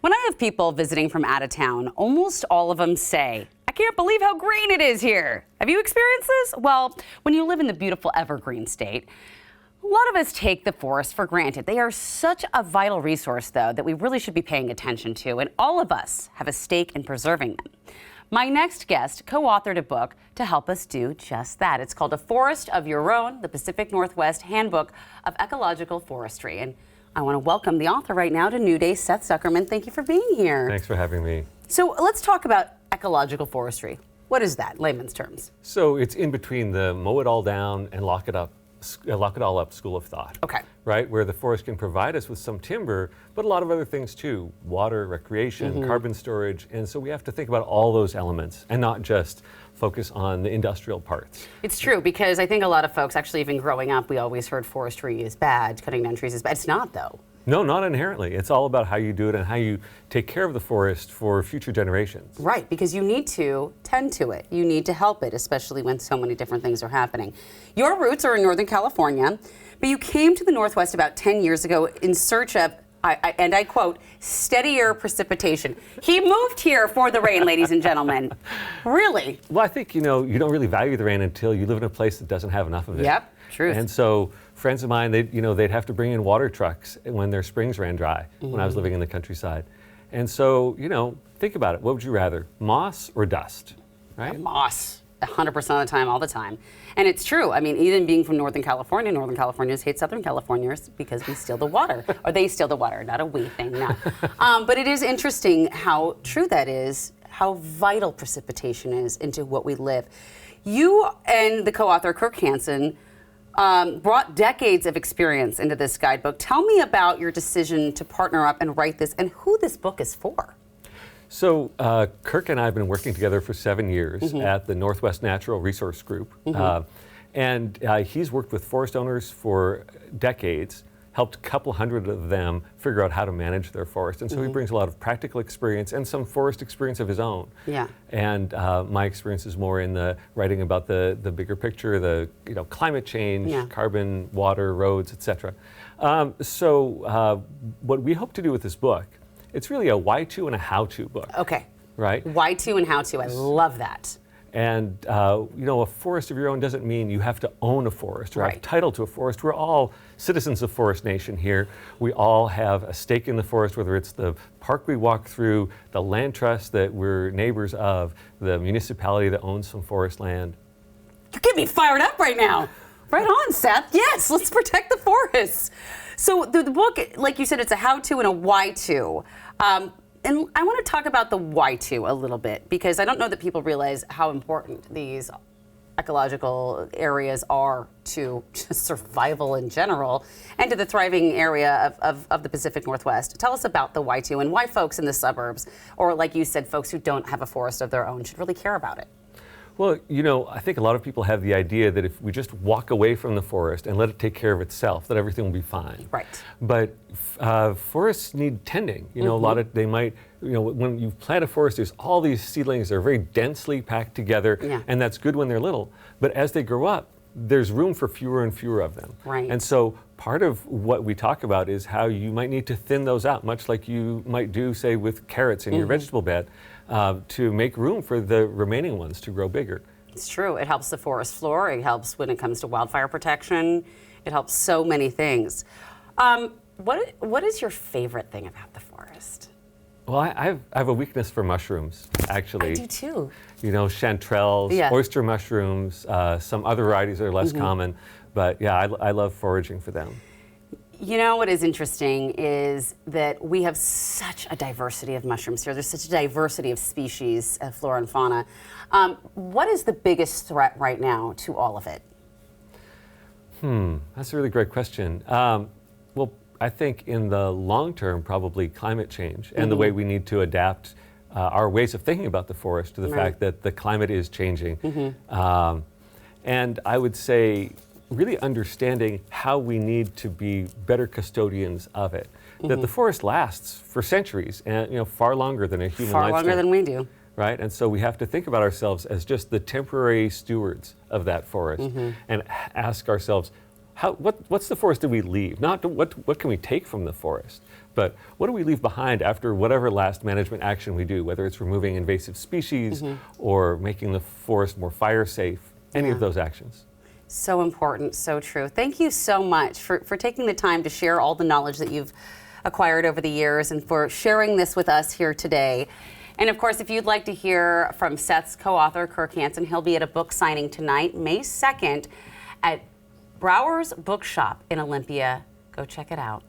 When I have people visiting from out of town, almost all of them say, "I can't believe how green it is here." Have you experienced this? Well, when you live in the beautiful evergreen state, a lot of us take the forest for granted. They are such a vital resource, though, that we really should be paying attention to, and all of us have a stake in preserving them. My next guest co-authored a book to help us do just that. It's called A Forest of Your Own, the Pacific Northwest Handbook of Ecological Forestry. And I want to welcome the author right now to New Day, Seth Zuckerman. Thank you for being here. Thanks for having me. So let's talk about ecological forestry. What is that, layman's terms? So it's in between the mow it all down and lock it all up school of thought. Okay. Right, where the forest can provide us with some timber, but a lot of other things too, water, recreation, carbon storage, and so we have to think about all those elements and not just focus on the industrial parts. It's true, because I think a lot of folks, actually even growing up, we always heard forestry is bad, cutting down trees is bad. It's not, though. No, not inherently. It's all about how you do it and how you take care of the forest for future generations. Right, because you need to tend to it. You need to help it, especially when so many different things are happening. Your roots are in Northern California, but you came to the Northwest about 10 years ago in search of, and I quote, steadier precipitation. He moved here for the rain, ladies and gentlemen. Really? Well, I think, you don't really value the rain until you live in a place that doesn't have enough of it. Yep, truth. And so friends of mine, they'd have to bring in water trucks when their springs ran dry when I was living in the countryside. And so, think about it. What would you rather, moss or dust, right? Moss, 100% of the time, all the time. And it's true. I mean, even being from Northern Californians hate Southern Californians because we steal the water. Or they steal the water, not a we thing, no. But it is interesting how true that is, how vital precipitation is into what we live. You and the co-author, Kirk Hansen, brought decades of experience into this guidebook. Tell me about your decision to partner up and write this and who this book is for. So Kirk and I have been working together for 7 years at the Northwest Natural Resource Group. And he's worked with forest owners for decades, helped a couple hundred of them figure out how to manage their forest. And so he brings a lot of practical experience and some forest experience of his own. Yeah. And my experience is more in the writing about the bigger picture, the climate change, carbon, water, roads, etc. So what we hope to do with this book, it's really a why-to and a how-to book. Okay. Right? Why-to and how-to. I love that. And, a forest of your own doesn't mean you have to own a forest or have title to a forest. We're all citizens of Forest Nation here. We all have a stake in the forest, whether it's the park we walk through, the land trust that we're neighbors of, the municipality that owns some forest land. You're getting me fired up right now. Right on, Seth. Yes, let's protect the forests. So the book, like you said, it's a how-to and a why-to. And I want to talk about the why-to a little bit, because I don't know that people realize how important these ecological areas are to just survival in general and to the thriving area of the Pacific Northwest. Tell us about the why-to and why folks in the suburbs, or like you said, folks who don't have a forest of their own, should really care about it. Well, I think a lot of people have the idea that if we just walk away from the forest and let it take care of itself, that everything will be fine. Right. But forests need tending. A lot of, they might, when you plant a forest, there's all these seedlings that are very densely packed together, and that's good when they're little. But as they grow up, there's room for fewer and fewer of them. Right. And so part of what we talk about is how you might need to thin those out, much like you might do, say, with carrots in your vegetable bed, to make room for the remaining ones to grow bigger. It's true. It helps the forest floor. It helps when it comes to wildfire protection. It helps so many things. What is your favorite thing about the forest? Well, I have a weakness for mushrooms, actually. I do too. Chanterelles, oyster mushrooms, some other varieties that are less common. But yeah, I love foraging for them. What is interesting is that we have such a diversity of mushrooms here. There's such a diversity of species, flora and fauna. What is the biggest threat right now to all of it? That's a really great question. Well, I think in the long term, probably climate change and the way we need to adapt our ways of thinking about the forest to the fact that the climate is changing. And I would say really understanding how we need to be better custodians of it. That the forest lasts for centuries and far longer than a human lifespan. Far longer than we do. Right, and so we have to think about ourselves as just the temporary stewards of that forest and ask ourselves, what's the forest that we leave? Not what can we take from the forest, but what do we leave behind after whatever last management action we do, whether it's removing invasive species or making the forest more fire safe, any of those actions. So important, so true. Thank you so much for taking the time to share all the knowledge that you've acquired over the years and for sharing this with us here today. And of course, if you'd like to hear from Seth's co-author, Kirk Hansen, he'll be at a book signing tonight, May 2nd, at Brower's Bookshop in Olympia. Go check it out.